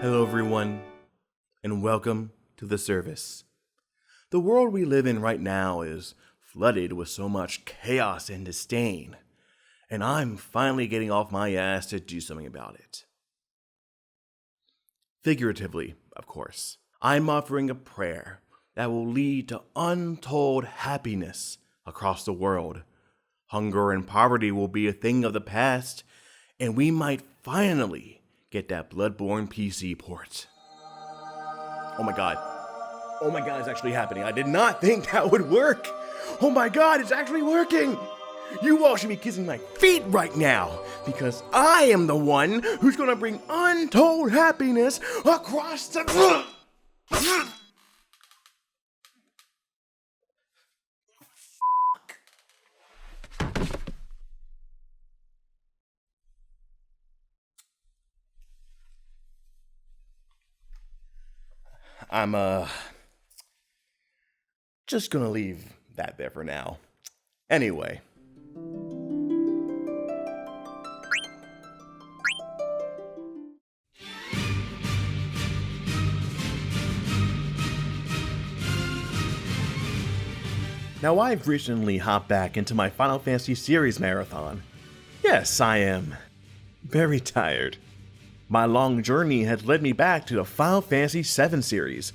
Hello everyone, and welcome to the service. The world we live in right now is flooded with so much chaos and disdain, and I'm finally getting off my ass to do something about it. Figuratively, of course, I'm offering a prayer that will lead to untold happiness across the world. Hunger and poverty will be a thing of the past, and we might finally get that Bloodborne PC port. Oh my god, it's actually happening. I did not think that would work. Oh my god, it's actually working. You all should be kissing my feet right now, because I am the one who's gonna bring untold happiness across the... I'm just gonna leave that there for now. Anyway. Now I've recently hopped back into my Final Fantasy series marathon. Yes, I am very tired. My long journey had led me back to the Final Fantasy VII series.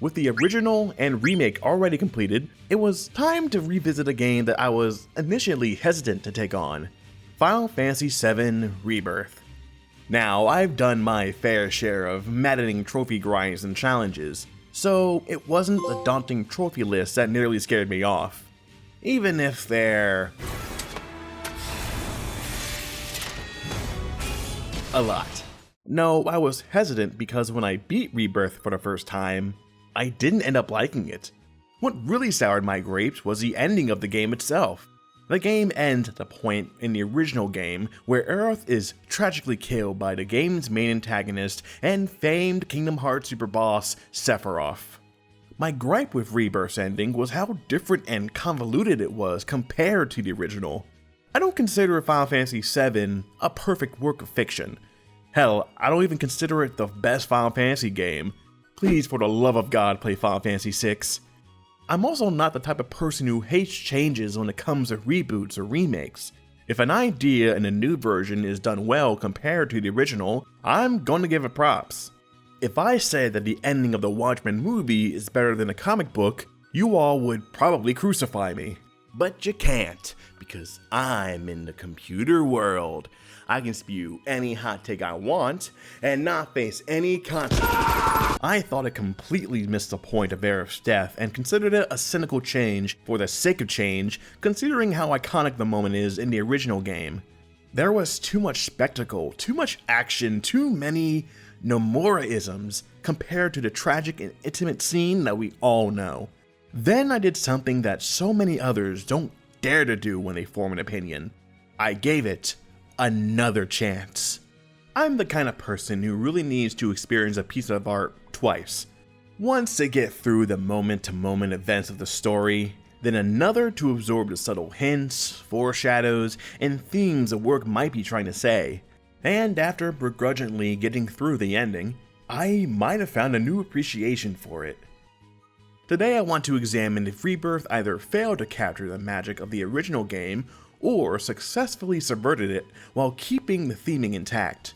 With the original and remake already completed, it was time to revisit a game that I was initially hesitant to take on, Final Fantasy VII Rebirth. Now, I've done my fair share of maddening trophy grinds and challenges, so it wasn't the daunting trophy list that nearly scared me off. Even if they're... a lot. No, I was hesitant because when I beat Rebirth for the first time, I didn't end up liking it. What really soured my grapes was the ending of the game itself. The game ends at the point in the original game where Aerith is tragically killed by the game's main antagonist and famed Kingdom Hearts super boss, Sephiroth. My gripe with Rebirth's ending was how different and convoluted it was compared to the original. I don't consider Final Fantasy VII a perfect work of fiction. Hell, I don't even consider it the best Final Fantasy game. Please, for the love of God, play Final Fantasy VI. I'm also not the type of person who hates changes when it comes to reboots or remakes. If an idea in a new version is done well compared to the original, I'm gonna give it props. If I say that the ending of the Watchmen movie is better than a comic book, you all would probably crucify me. But you can't, because I'm in the computer world. I can spew any hot take I want, and not face any consequences. I thought it completely missed the point of Aerith's death, and considered it a cynical change for the sake of change, considering how iconic the moment is in the original game. There was too much spectacle, too much action, too many Nomura-isms compared to the tragic and intimate scene that we all know. Then I did something that so many others don't dare to do when they form an opinion. I gave it another chance. I'm the kind of person who really needs to experience a piece of art twice. Once to get through the moment-to-moment events of the story, then another to absorb the subtle hints, foreshadows, and themes the work might be trying to say. And after begrudgingly getting through the ending, I might have found a new appreciation for it. Today I want to examine if Rebirth either failed to capture the magic of the original game or successfully subverted it while keeping the theming intact.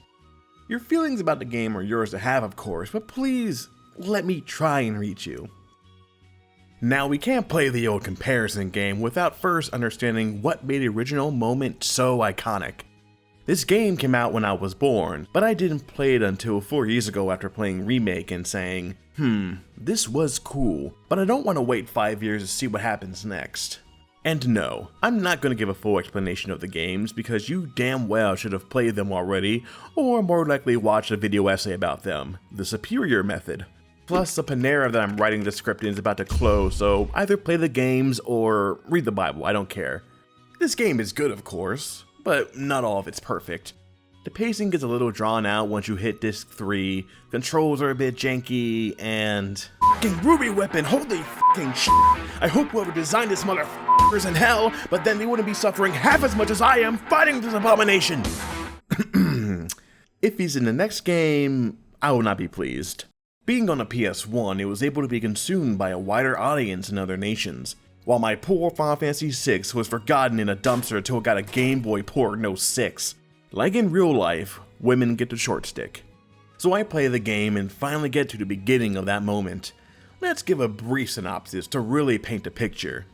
Your feelings about the game are yours to have, of course, but please let me try and reach you. Now, we can't play the old comparison game without first understanding what made the original moment so iconic. This game came out when I was born, but I didn't play it until 4 years ago after playing Remake and saying, this was cool, but I don't want to wait 5 years to see what happens next. And no, I'm not going to give a full explanation of the games because you damn well should have played them already, or more likely watched a video essay about them, the superior method. Plus, the Panera that I'm writing the script in is about to close, so either play the games or read the Bible, I don't care. This game is good, of course, but not all of it's perfect. The pacing gets a little drawn out once you hit disc 3, controls are a bit janky, and... Fucking Ruby Weapon, holy fucking shit! I hope whoever designed this motherfucker's in hell, but then they wouldn't be suffering half as much as I am fighting this abomination! If he's in the next game, I will not be pleased. Being on a PS1, it was able to be consumed by a wider audience in other nations, while my poor Final Fantasy VI was forgotten in a dumpster until it got a Game Boy port in '06. Like in real life, women get the short stick. So I play the game and finally get to the beginning of that moment. Let's give a brief synopsis to really paint a picture.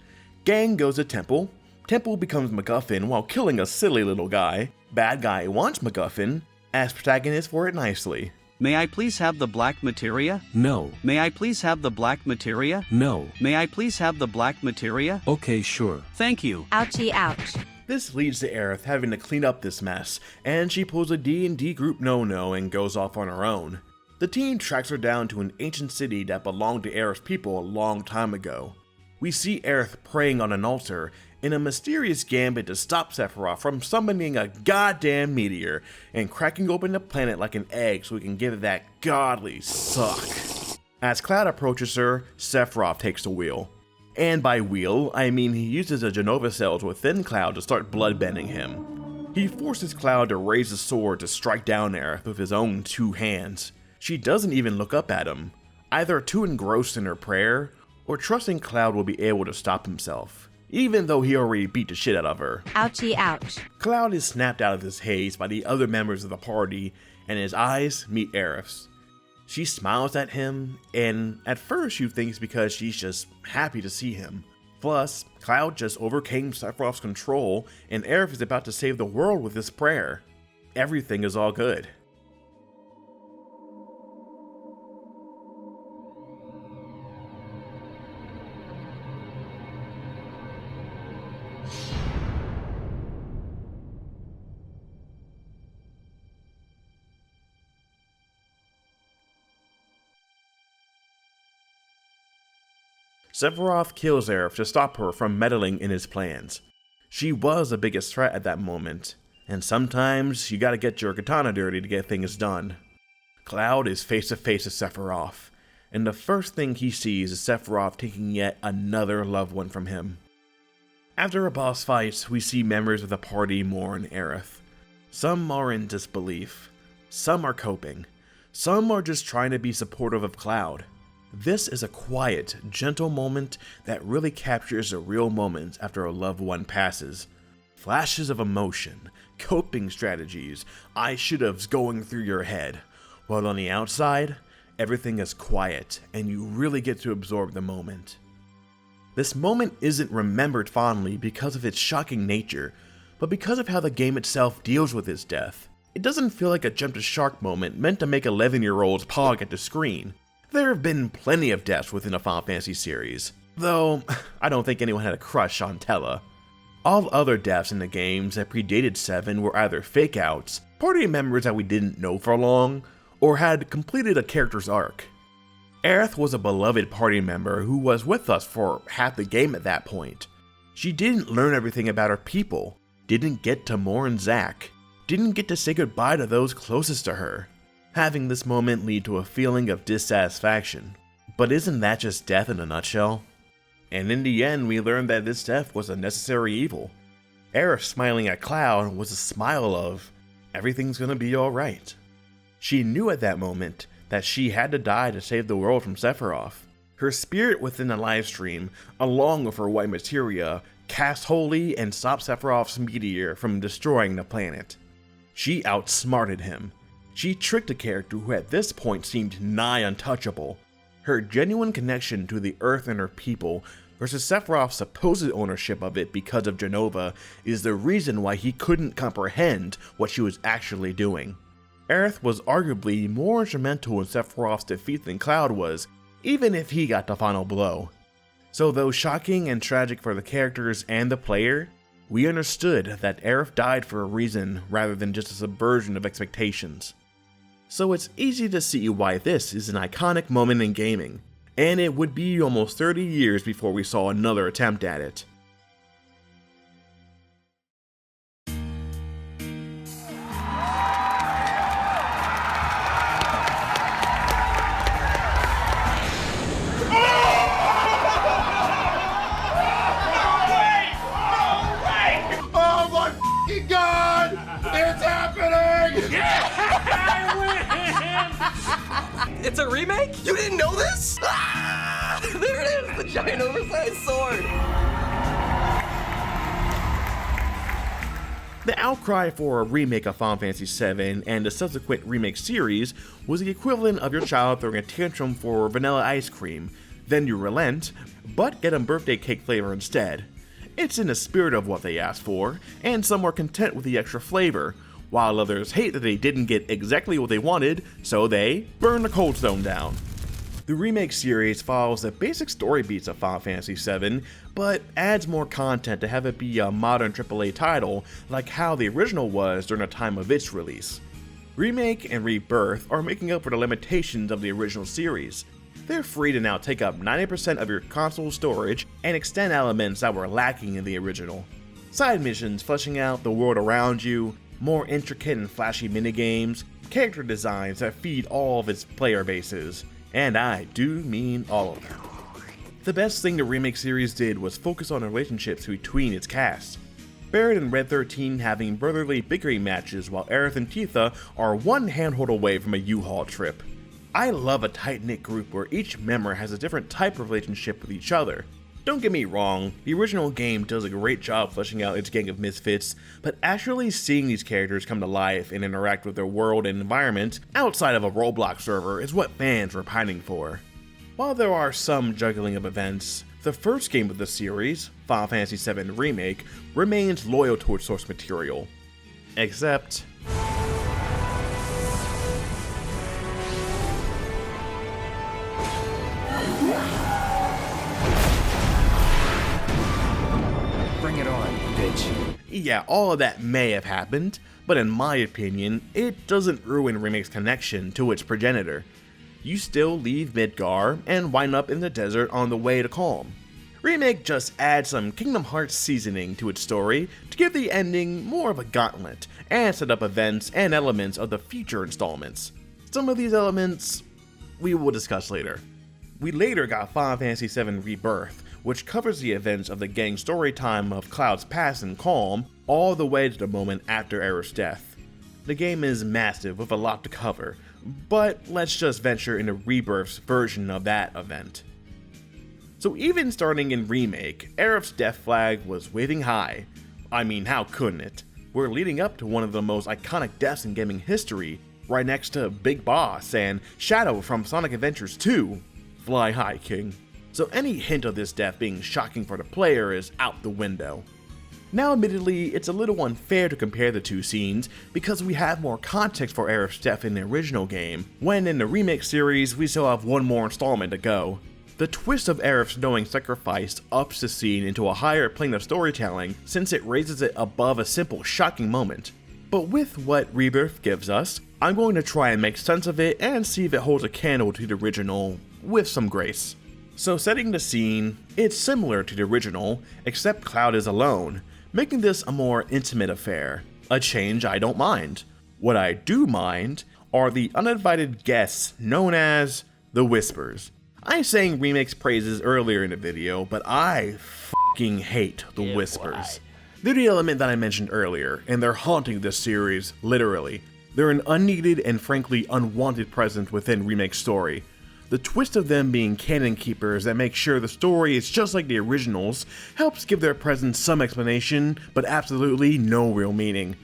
Gang goes to Temple. Temple becomes MacGuffin while killing a silly little guy. Bad guy wants MacGuffin, asks protagonist for it nicely. May I please have the black materia? No. May I please have the black materia? No. May I please have the black materia? Okay, sure. Thank you. Ouchie ouch. This leads to Aerith having to clean up this mess, and she pulls a D&D group no-no and goes off on her own. The team tracks her down to an ancient city that belonged to Aerith's people a long time ago. We see Aerith praying on an altar in a mysterious gambit to stop Sephiroth from summoning a goddamn meteor and cracking open the planet like an egg so we can give it that godly suck. As Cloud approaches her, Sephiroth takes the wheel. And by wheel, I mean he uses the Jenova cells within Cloud to start bloodbending him. He forces Cloud to raise the sword to strike down Aerith with his own 2 hands. She doesn't even look up at him, either too engrossed in her prayer, or trusting Cloud will be able to stop himself, even though he already beat the shit out of her. Ouchie ouch. Cloud is snapped out of his haze by the other members of the party, and his eyes meet Aerith's. She smiles at him, and at first you think it's because she's just happy to see him. Plus, Cloud just overcame Sephiroth's control, and Aerith is about to save the world with his prayer. Everything is all good. Sephiroth kills Aerith to stop her from meddling in his plans. She was the biggest threat at that moment, and sometimes you gotta get your katana dirty to get things done. Cloud is face to face with Sephiroth, and the first thing he sees is Sephiroth taking yet another loved one from him. After a boss fight, we see members of the party mourn Aerith. Some are in disbelief, some are coping, some are just trying to be supportive of Cloud. This is a quiet, gentle moment that really captures the real moments after a loved one passes. Flashes of emotion, coping strategies, I should'ves going through your head, while on the outside, everything is quiet and you really get to absorb the moment. This moment isn't remembered fondly because of its shocking nature, but because of how the game itself deals with his death. It doesn't feel like a jump to shark moment meant to make 11-year-olds pog at the screen. There have been plenty of deaths within a Final Fantasy series, though I don't think anyone had a crush on Tella. All other deaths in the games that predated 7 were either fake outs, party members that we didn't know for long, or had completed a character's arc. Aerith was a beloved party member who was with us for half the game at that point. She didn't learn everything about her people, didn't get to mourn Zack, didn't get to say goodbye to those closest to her. Having this moment lead to a feeling of dissatisfaction. But isn't that just death in a nutshell? And in the end, we learned that this death was a necessary evil. Aerith smiling at Cloud was a smile of, everything's gonna be alright. She knew at that moment that she had to die to save the world from Sephiroth. Her spirit within the livestream, along with her white materia, cast holy and stopped Sephiroth's meteor from destroying the planet. She outsmarted him. She tricked a character who at this point seemed nigh untouchable. Her genuine connection to the Earth and her people versus Sephiroth's supposed ownership of it because of Jenova is the reason why he couldn't comprehend what she was actually doing. Aerith was arguably more instrumental in Sephiroth's defeat than Cloud was, even if he got the final blow. So though shocking and tragic for the characters and the player, we understood that Aerith died for a reason rather than just a subversion of expectations. So it's easy to see why this is an iconic moment in gaming, and it would be almost 30 years before we saw another attempt at it. Oh my f***ing god! It's happening! I win! kill this? Ah! There it is, the giant oversized sword. The outcry for a remake of Final Fantasy VII and the subsequent remake series was the equivalent of your child throwing a tantrum for vanilla ice cream. Then you relent, but get them birthday cake flavor instead. It's in the spirit of what they asked for, and some were content with the extra flavor, while others hate that they didn't get exactly what they wanted, so they burn the Cold Stone down. The remake series follows the basic story beats of Final Fantasy VII, but adds more content to have it be a modern AAA title like how the original was during the time of its release. Remake and Rebirth are making up for the limitations of the original series. They're free to now take up 90% of your console storage and extend elements that were lacking in the original. Side missions fleshing out the world around you, more intricate and flashy minigames, character designs that feed all of its player bases, and I do mean all of them. The best thing the remake series did was focus on the relationships between its cast. Barret and Red 13 having brotherly bickering matches while Aerith and Tifa are one handhold away from a U-Haul trip. I love a tight-knit group where each member has a different type of relationship with each other. Don't get me wrong, the original game does a great job fleshing out its gang of misfits, but actually seeing these characters come to life and interact with their world and environment outside of a Roblox server is what fans were pining for. While there are some juggling of events, the first game of the series, Final Fantasy VII Remake, remains loyal to its source material. Except... Bring it on, bitch. yeah, all of that may have happened, but in my opinion, it doesn't ruin Remake's connection to its progenitor. You still leave Midgar and wind up in the desert on the way to Calm. Remake just adds some Kingdom Hearts seasoning to its story to give the ending more of a gauntlet and set up events and elements of the future installments. Some of these elements we will discuss later. We later got Final Fantasy VII Rebirth, which covers the events of the gang's story time of Cloud's past in Calm, all the way to the moment after Aerith's death. The game is massive with a lot to cover, but let's just venture into Rebirth's version of that event. So even starting in Remake, Aerith's death flag was waving high. I mean, how couldn't it? We're leading up to one of the most iconic deaths in gaming history, right next to Big Boss and Shadow from Sonic Adventures 2. Fly high, King. So any hint of this death being shocking for the player is out the window. Now admittedly, it's a little unfair to compare the two scenes because we have more context for Aerith's death in the original game, when in the remake series we still have one more installment to go. The twist of Aerith's knowing sacrifice ups the scene into a higher plane of storytelling since it raises it above a simple shocking moment. But with what Rebirth gives us, I'm going to try and make sense of it and see if it holds a candle to the original, with some grace. So setting the scene, it's similar to the original, except Cloud is alone, making this a more intimate affair, a change I don't mind. What I do mind are the uninvited guests known as the Whispers. I sang Remake's praises earlier in the video, but I f***ing hate the Whispers. They're the element that I mentioned earlier, and they're haunting this series, literally. They're an unneeded and frankly unwanted presence within Remake's story. The twist of them being canon keepers that make sure the story is just like the originals helps give their presence some explanation, but absolutely no real meaning.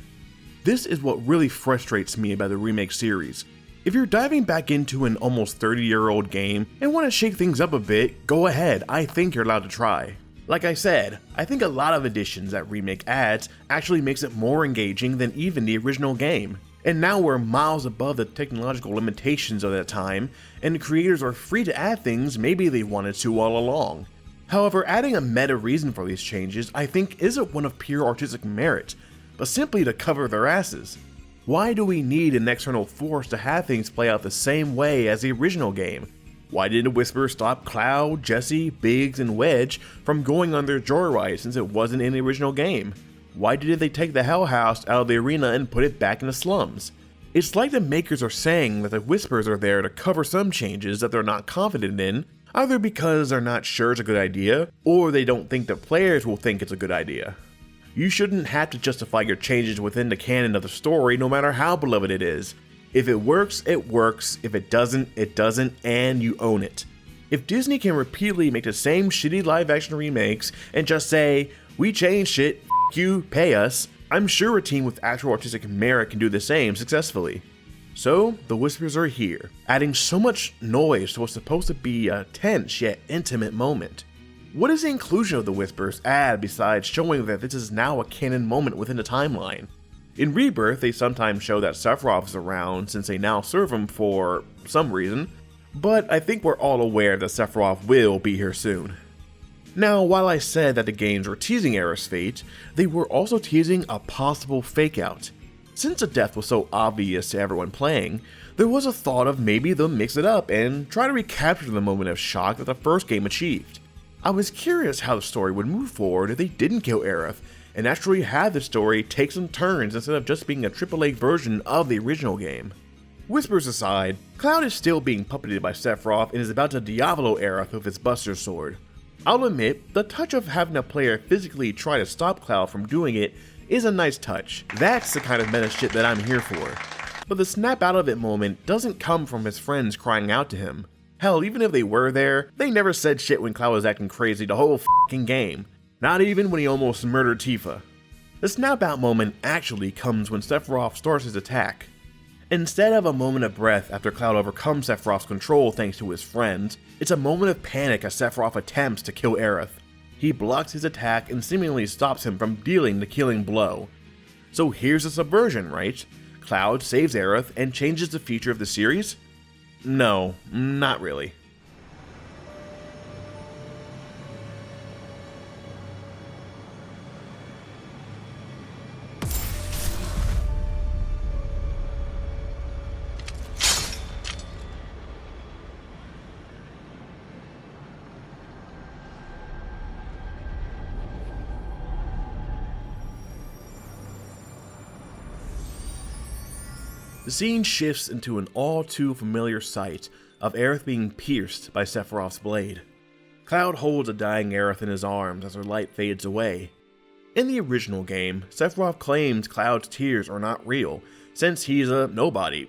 This is what really frustrates me about the Remake series. If you're diving back into an almost 30-year-old game and want to shake things up a bit, go ahead, I think you're allowed to try. Like I said, I think a lot of additions that Remake adds actually makes it more engaging than even the original game. And now we're miles above the technological limitations of that time, and the creators are free to add things maybe they wanted to all along. However, adding a meta reason for these changes I think isn't one of pure artistic merit, but simply to cover their asses. Why do we need an external force to have things play out the same way as the original game? Why did the Whisper stop Cloud, Jessie, Biggs, and Wedge from going on their joyride since it wasn't in the original game? Why did they take the Hell House out of the arena and put it back in the slums? It's like the makers are saying that the Whispers are there to cover some changes that they're not confident in, either because they're not sure it's a good idea, or they don't think the players will think it's a good idea. You shouldn't have to justify your changes within the canon of the story no matter how beloved it is. If it works, it works. If it doesn't, it doesn't, and you own it. If Disney can repeatedly make the same shitty live-action remakes and just say, we changed it, f you, pay us, I'm sure a team with actual artistic merit can do the same successfully. So, the Whispers are here, adding so much noise to what's supposed to be a tense yet intimate moment. What does the inclusion of the Whispers add besides showing that this is now a canon moment within the timeline? In Rebirth, they sometimes show that Sephiroth is around since they now serve him for some reason, but I think we're all aware that Sephiroth will be here soon. Now, while I said that the games were teasing Aerith's fate, they were also teasing a possible fake-out. Since the death was so obvious to everyone playing, there was a thought of maybe they'll mix it up and try to recapture the moment of shock that the first game achieved. I was curious how the story would move forward if they didn't kill Aerith, and actually have the story take some turns instead of just being a AAA version of the original game. Whispers aside, Cloud is still being puppeted by Sephiroth and is about to Diablo Aerith with his Buster Sword. I'll admit, the touch of having a player physically try to stop Cloud from doing it is a nice touch. That's the kind of meta shit that I'm here for. But the snap out of it moment doesn't come from his friends crying out to him. Hell, even if they were there, they never said shit when Cloud was acting crazy the whole f***ing game. Not even when he almost murdered Tifa. The snap out moment actually comes when Sephiroth starts his attack. Instead of a moment of breath after Cloud overcomes Sephiroth's control thanks to his friends, it's a moment of panic as Sephiroth attempts to kill Aerith. He blocks his attack and seemingly stops him from dealing the killing blow. So here's a subversion, right? Cloud saves Aerith and changes the future of the series? No, not really. The scene shifts into an all too familiar sight of Aerith being pierced by Sephiroth's blade. Cloud holds a dying Aerith in his arms as her light fades away. In the original game, Sephiroth claims Cloud's tears are not real, since he's a nobody.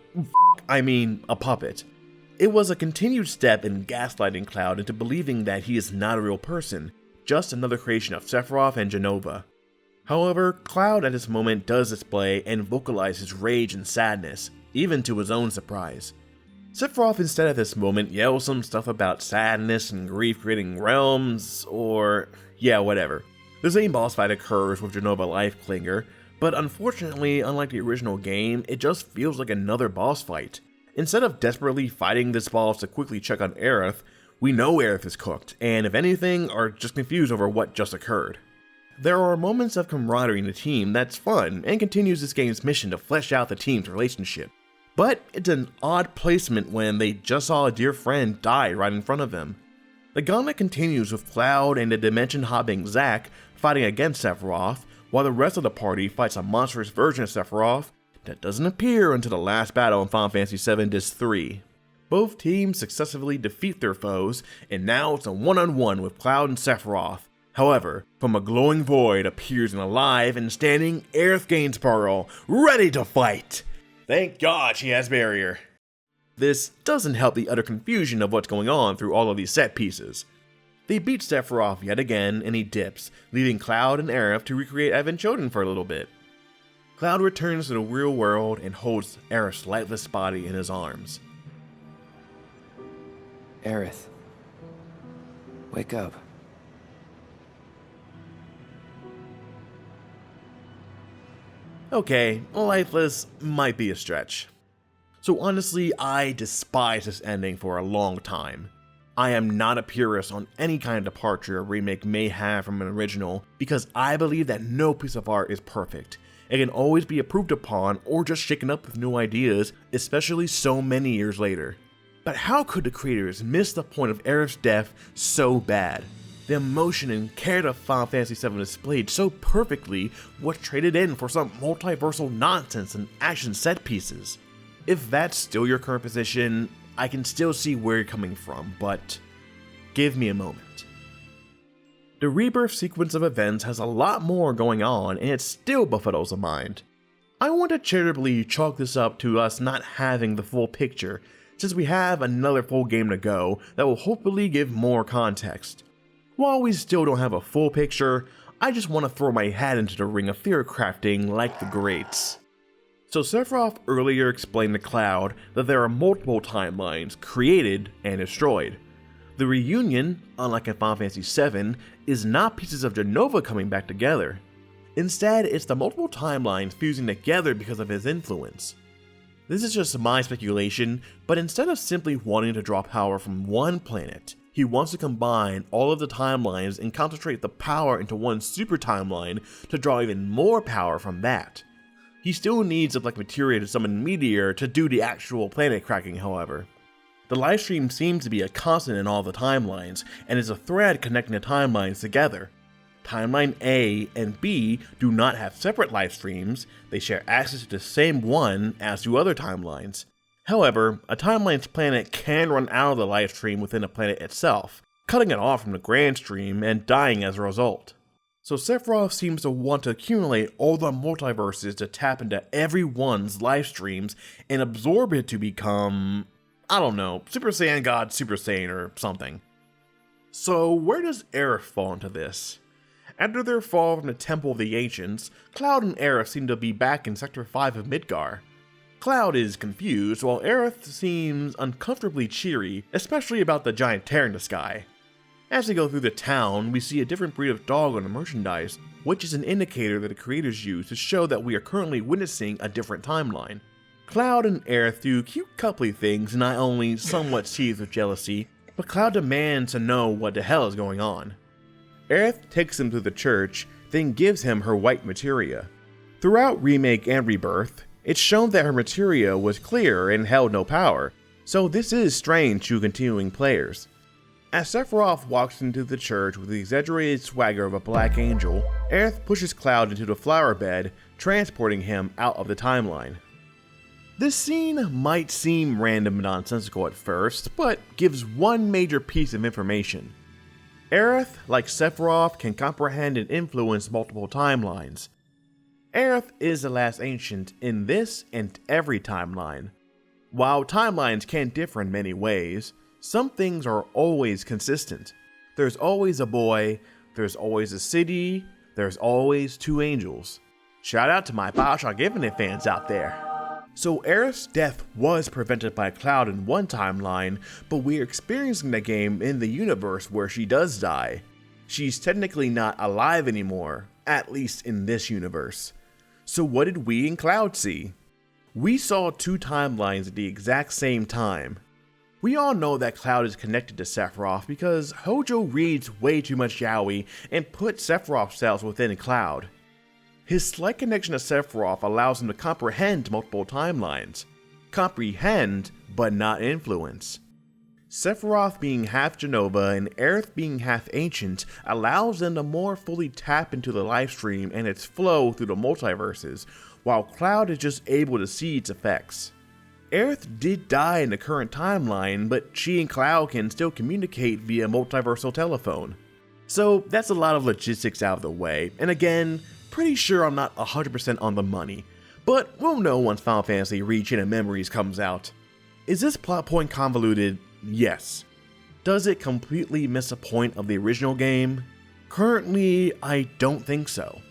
A puppet. It was a continued step in gaslighting Cloud into believing that he is not a real person, just another creation of Sephiroth and Jenova. However, Cloud at this moment does display and vocalize his rage and sadness, even to his own surprise. Sephiroth instead at this moment yells some stuff about sadness and grief creating realms, or yeah, whatever. The same boss fight occurs with Jenova Lifeklinger, but unfortunately, unlike the original game, it just feels like another boss fight. Instead of desperately fighting this boss to quickly check on Aerith, we know Aerith is cooked, and if anything, are just confused over what just occurred. There are moments of camaraderie in the team that's fun and continues this game's mission to flesh out the team's relationship. But it's an odd placement when they just saw a dear friend die right in front of them. The gauntlet continues with Cloud and the dimension-hopping Zack fighting against Sephiroth, while the rest of the party fights a monstrous version of Sephiroth that doesn't appear until the last battle in Final Fantasy VII Disc 3. Both teams successfully defeat their foes, and now it's a one-on-one with Cloud and Sephiroth. However, from a glowing void appears an alive and standing Aerith Gainsborough, ready to fight! Thank God she has barrier. This doesn't help the utter confusion of what's going on through all of these set pieces. They beat Sephiroth yet again and he dips, leaving Cloud and Aerith to recreate Advent Children for a little bit. Cloud returns to the real world and holds Aerith's lifeless body in his arms. Aerith, wake up. Okay, lifeless might be a stretch. So honestly, I despise this ending for a long time. I am not a purist on any kind of departure a remake may have from an original because I believe that no piece of art is perfect. It can always be improved upon or just shaken up with new ideas, especially so many years later. But how could the creators miss the point of Aerith's death so bad? The emotion and care that Final Fantasy VII displayed so perfectly was traded in for some multiversal nonsense and action set pieces. If that's still your current position, I can still see where you're coming from, but give me a moment. The Rebirth sequence of events has a lot more going on and it still befuddles the mind. I want to charitably chalk this up to us not having the full picture, since we have another full game to go that will hopefully give more context. While we still don't have a full picture, I just want to throw my hat into the ring of theory crafting like the greats. So Sephiroth earlier explained to Cloud that there are multiple timelines created and destroyed. The reunion, unlike in Final Fantasy VII, is not pieces of Jenova coming back together. Instead, it's the multiple timelines fusing together because of his influence. This is just my speculation, but instead of simply wanting to draw power from one planet, he wants to combine all of the timelines and concentrate the power into one super timeline to draw even more power from that. He still needs the black materia to summon Meteor to do the actual planet cracking, however. The livestream seems to be a constant in all the timelines, and is a thread connecting the timelines together. Timeline A and B do not have separate livestreams, they share access to the same one as do other timelines. However, a timeline's planet can run out of the livestream within the planet itself, cutting it off from the grand stream and dying as a result. So Sephiroth seems to want to accumulate all the multiverses to tap into everyone's livestreams and absorb it to become, I don't know, Super Saiyan God Super Saiyan or something. So where does Aerith fall into this? After their fall from the Temple of the Ancients, Cloud and Aerith seem to be back in Sector 5 of Midgar. Cloud is confused, while Aerith seems uncomfortably cheery, especially about the giant tear in the sky. As they go through the town, we see a different breed of dog on the merchandise, which is an indicator that the creators use to show that we are currently witnessing a different timeline. Cloud and Aerith do cute coupley things, not only somewhat seethed with jealousy, but Cloud demands to know what the hell is going on. Aerith takes him to the church, then gives him her white materia. Throughout Remake and Rebirth, it's shown that her materia was clear and held no power, so this is strange to continuing players. As Sephiroth walks into the church with the exaggerated swagger of a black angel, Aerith pushes Cloud into the flower bed, transporting him out of the timeline. This scene might seem random and nonsensical at first, but gives one major piece of information. Aerith, like Sephiroth, can comprehend and influence multiple timelines. Aerith is the last ancient in this and every timeline. While timelines can differ in many ways, some things are always consistent. There's always a boy, there's always a city, there's always two angels. Shout out to my Bioshock Infinite fans out there. So Aerith's death was prevented by Cloud in one timeline, but we're experiencing the game in the universe where she does die. She's technically not alive anymore, at least in this universe. So what did we and Cloud see? We saw two timelines at the exact same time. We all know that Cloud is connected to Sephiroth because Hojo reads way too much yaoi and put Sephiroth cells within Cloud. His slight connection to Sephiroth allows him to comprehend multiple timelines. Comprehend, but not influence. Sephiroth being half Jenova and Aerith being half ancient allows them to more fully tap into the livestream and its flow through the multiverses, while Cloud is just able to see its effects. Aerith did die in the current timeline, but she and Cloud can still communicate via multiversal telephone. So that's a lot of logistics out of the way, and again, pretty sure I'm not 100% on the money, but we'll know once Final Fantasy Rechain of Memories comes out. Is this plot point convoluted? Yes. Does it completely miss a point of the original game? Currently, I don't think so.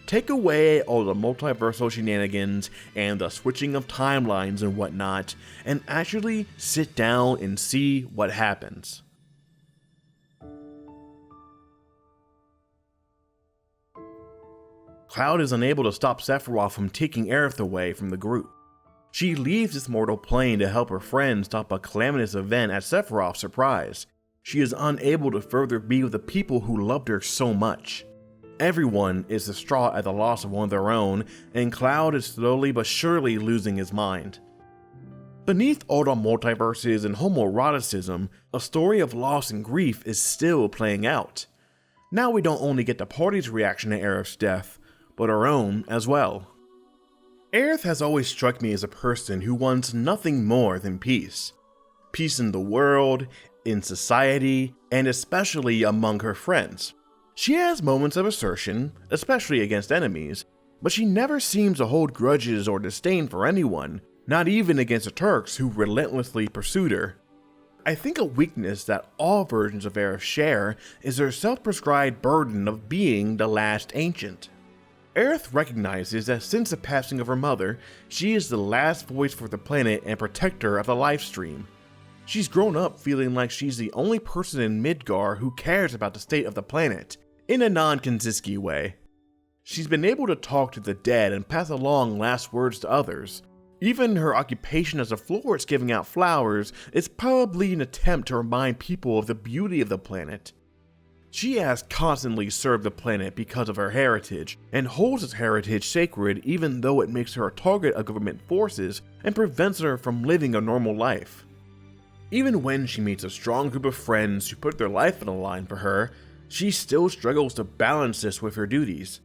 Take away all the multiversal shenanigans and the switching of timelines and whatnot, and actually sit down and see what happens. Cloud is unable to stop Sephiroth from taking Aerith away from the group. She leaves this mortal plane to help her friend stop a calamitous event at Sephiroth's surprise. She is unable to further be with the people who loved her so much. Everyone is distraught at the loss of one of their own, and Cloud is slowly but surely losing his mind. Beneath all the multiverses and homoeroticism, a story of loss and grief is still playing out. Now we don't only get the party's reaction to Aerith's death, but our own as well. Aerith has always struck me as a person who wants nothing more than peace. Peace in the world, in society, and especially among her friends. She has moments of assertion, especially against enemies, but she never seems to hold grudges or disdain for anyone, not even against the Turks who relentlessly pursued her. I think a weakness that all versions of Aerith share is their self-prescribed burden of being the last ancient. Aerith recognizes that since the passing of her mother, she is the last voice for the planet and protector of the lifestream. She's grown up feeling like she's the only person in Midgar who cares about the state of the planet, in a non-Kinziski way. She's been able to talk to the dead and pass along last words to others. Even her occupation as a florist giving out flowers is probably an attempt to remind people of the beauty of the planet. She has constantly served the planet because of her heritage, and holds its heritage sacred even though it makes her a target of government forces and prevents her from living a normal life. Even when she meets a strong group of friends who put their life on the line for her, she still struggles to balance this with her duties.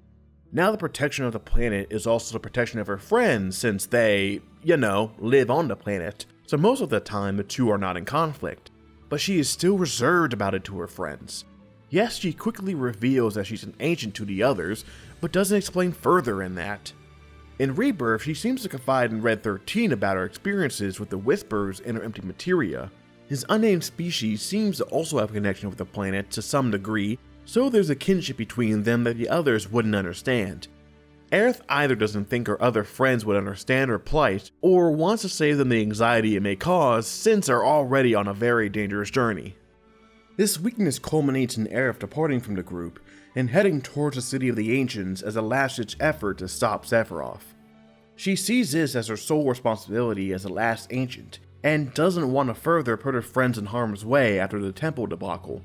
Now the protection of the planet is also the protection of her friends since they, live on the planet, so most of the time the two are not in conflict. But she is still reserved about it to her friends. Yes, she quickly reveals that she's an ancient to the others, but doesn't explain further in that. In Rebirth, she seems to confide in Red 13 about her experiences with the Whispers and her empty materia. His unnamed species seems to also have a connection with the planet to some degree, so there's a kinship between them that the others wouldn't understand. Aerith either doesn't think her other friends would understand her plight, or wants to save them the anxiety it may cause since they're already on a very dangerous journey. This weakness culminates in Aerith departing from the group and heading towards the City of the Ancients as a last-ditch effort to stop Sephiroth. She sees this as her sole responsibility as the last ancient, and doesn't want to further put her friends in harm's way after the temple debacle.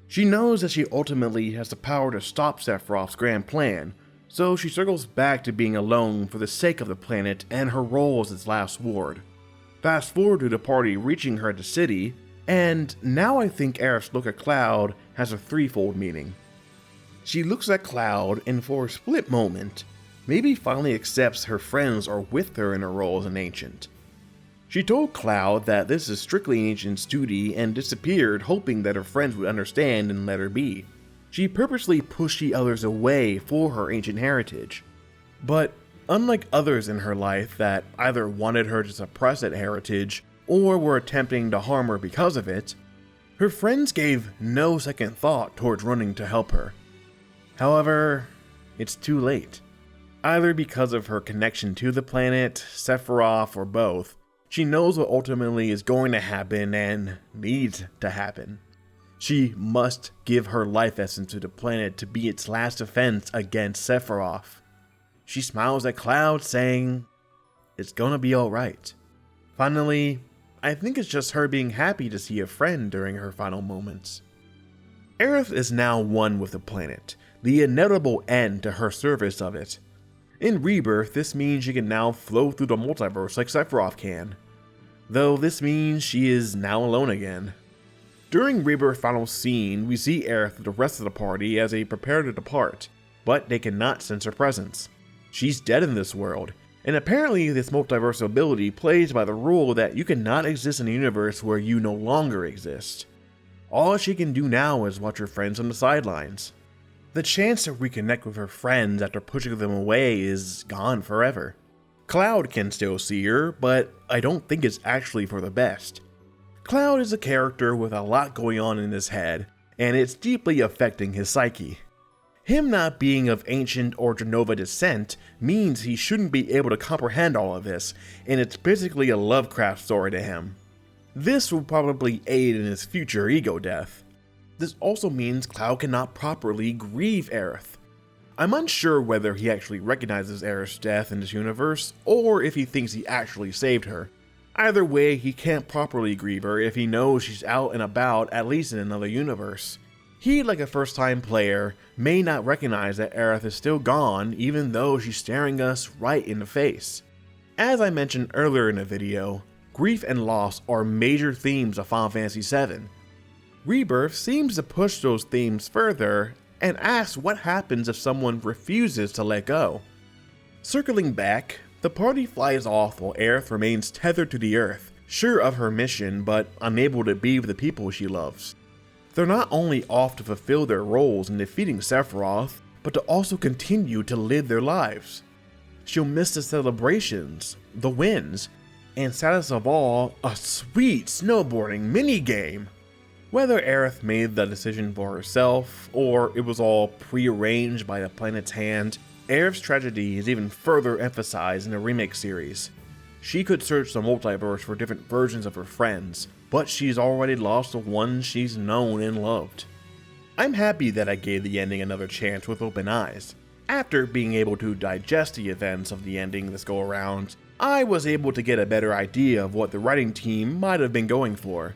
She knows that she ultimately has the power to stop Sephiroth's grand plan, so she circles back to being alone for the sake of the planet and her role as its last ward. Fast forward to the party reaching her at the city, and now I think Aerith's look at Cloud has a threefold meaning. She looks at Cloud and for a split moment, maybe finally accepts her friends are with her in her role as an ancient. She told Cloud that this is strictly Ancient's duty and disappeared hoping that her friends would understand and let her be. She purposely pushed the others away for her ancient heritage. But unlike others in her life that either wanted her to suppress that heritage or were attempting to harm her because of it, her friends gave no second thought towards running to help her. However, it's too late. Either because of her connection to the planet, Sephiroth, or both, she knows what ultimately is going to happen and needs to happen. She must give her life essence to the planet to be its last defense against Sephiroth. She smiles at Cloud saying, "It's gonna be alright." Finally, I think it's just her being happy to see a friend during her final moments. Aerith is now one with the planet, the inevitable end to her service of it. In Rebirth, this means she can now flow through the multiverse like Sephiroth can, though this means she is now alone again. During Rebirth's final scene, we see Aerith with the rest of the party as they prepare to depart, but they cannot sense her presence. She's dead in this world, and apparently this multiverse ability plays by the rule that you cannot exist in a universe where you no longer exist. All she can do now is watch her friends on the sidelines. The chance to reconnect with her friends after pushing them away is gone forever. Cloud can still see her, but I don't think it's actually for the best. Cloud is a character with a lot going on in his head, and it's deeply affecting his psyche. Him not being of ancient or Genova descent means he shouldn't be able to comprehend all of this, and it's basically a Lovecraft story to him. This will probably aid in his future ego death. This also means Cloud cannot properly grieve Aerith. I'm unsure whether he actually recognizes Aerith's death in this universe, or if he thinks he actually saved her. Either way, he can't properly grieve her if he knows she's out and about, at least in another universe. He, like a first-time player, may not recognize that Aerith is still gone even though she's staring us right in the face. As I mentioned earlier in the video, grief and loss are major themes of Final Fantasy VII. Rebirth seems to push those themes further and asks what happens if someone refuses to let go. Circling back, the party flies off while Aerith remains tethered to the earth, sure of her mission but unable to be with the people she loves. They're not only off to fulfill their roles in defeating Sephiroth, but to also continue to live their lives. She'll miss the celebrations, the wins, and saddest of all, a sweet snowboarding minigame. Whether Aerith made the decision for herself, or it was all prearranged by the planet's hand, Aerith's tragedy is even further emphasized in the remake series. She could search the multiverse for different versions of her friends, but she's already lost the ones she's known and loved. I'm happy that I gave the ending another chance with open eyes. After being able to digest the events of the ending this go around, I was able to get a better idea of what the writing team might have been going for.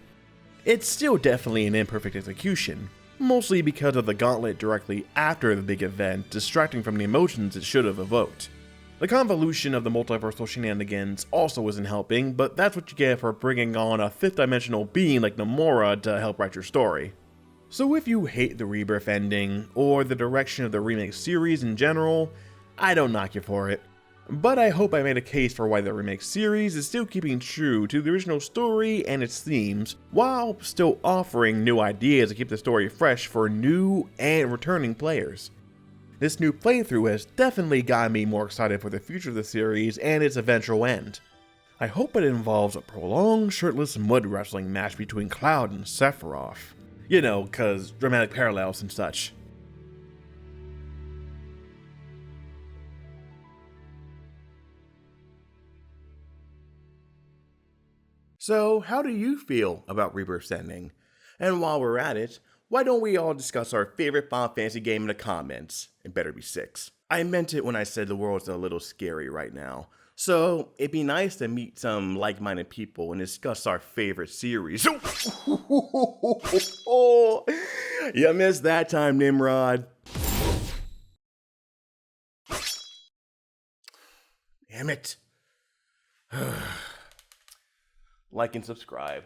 It's still definitely an imperfect execution, mostly because of the gauntlet directly after the big event distracting from the emotions it should have evoked. The convolution of the multiversal shenanigans also isn't helping, but that's what you get for bringing on a fifth dimensional being like Nomura to help write your story. So if you hate the Rebirth ending, or the direction of the remake series in general, I don't knock you for it. But I hope I made a case for why the remake series is still keeping true to the original story and its themes, while still offering new ideas to keep the story fresh for new and returning players. This new playthrough has definitely gotten me more excited for the future of the series and its eventual end. I hope it involves a prolonged shirtless mud wrestling match between Cloud and Sephiroth. You know, cause dramatic parallels and such. So, how do you feel about Rebirth's ending? And while we're at it, why don't we all discuss our favorite Final Fantasy game in the comments? It better be 6. I meant it when I said the world's a little scary right now. So, it'd be nice to meet some like-minded people and discuss our favorite series. Oh, you missed that time, Nimrod. Damn it. Like and subscribe.